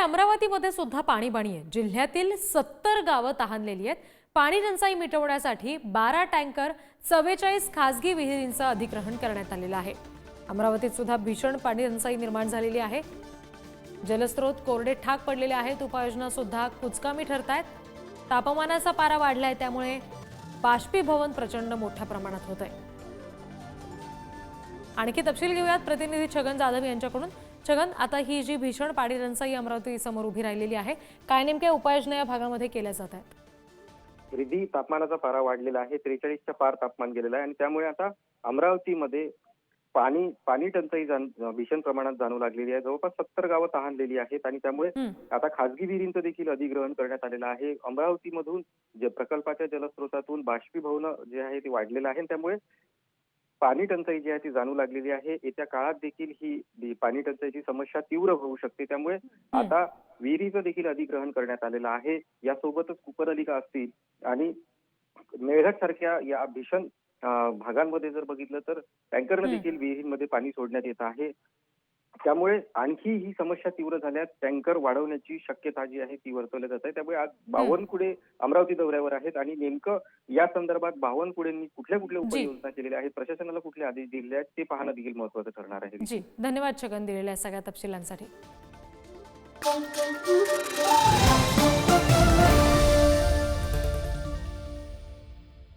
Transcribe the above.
अमरावतीमध्ये सुद्धा पाणीबाणी आहे। जिल्ह्यातील 70 गावं तहानलेली आहेत। पाणी टंचाई मिटवण्यासाठी 12 टँकर 44 खासगी विहिरींचं अधिग्रहण करण्यात आलेलं आहे। अमरावतीत सुद्धा भीषण पाणी टंचाई निर्माण झालेली आहे। जलस्रोत कोरडे ठाक पडलेले आहेत। उपाययोजना सुद्धा कुचकामी ठरतायत। तापमानाचा पारा वाढलाय, त्यामुळे बाष्पीभवन प्रचंड मोठ्या प्रमाणात होत आहे। आणखी तपशील घेऊयात प्रतिनिधी छगन जाधव यांच्याकडून। छगन, आता ही जी भीषण पाणी टंचाई अमरावती समोर उभी राहिलेली आहे, काय नेमक्या उपाययोजना या भागामध्ये केल्या जात आहेत? रिधी तापमानाचा पारा वाढलेला आहे, 43च्या पार तापमान गेलेलं आहे आणि त्यामुळे आता अमरावतीमध्ये पाणी टंचाई भीषण प्रमाणात जाणवू लागलेली आहे। जवळपास 70 गावं तहानलेली आहेत आणि त्यामुळे आता खासगी विहिरींचं देखील अधिग्रहण करण्यात आलेलं आहे। अमरावतीमधून जे प्रकल्पाच्या जलस्रोतातून बाष्पीभवन जे आहे ते वाढलेलं आहे, त्यामुळे पाणी टंचाई जी आहे ती जाणवू लागलेली आहे। येत्या काळात देखील ही पाणी टंचाईची समस्या तीव्र होऊ शकते, त्यामुळे आता विहिरीचं देखील अधिग्रहण करण्यात आलेलं आहे। यासोबतच कुपनलिका असतील आणि मेळघाट सारख्या या भीषण भागांमध्ये जर बघितलं तर टँकरनं देखील विहिरींमध्ये पाणी सोडण्यात येत आहे। त्यामुळे आणखी ही समस्या तीव्र झाल्यास टँकर वाढवण्याची शक्यता जी आहे ती वर्तवली जात आहे। त्यामुळे आज बावनकुळे अमरावती दौऱ्यावर आहेत आणि नेमकं या संदर्भात बावनकुळेंनी कुठल्या उपाययोजना केलेल्या आहेत, प्रशासनाला कुठले आदेश दिले आहेत, ते पाहणं देखील महत्त्वाचं ठरणार आहे। जी, धन्यवाद छगन दिलेल्या सगळ्या तपशिलांसाठी।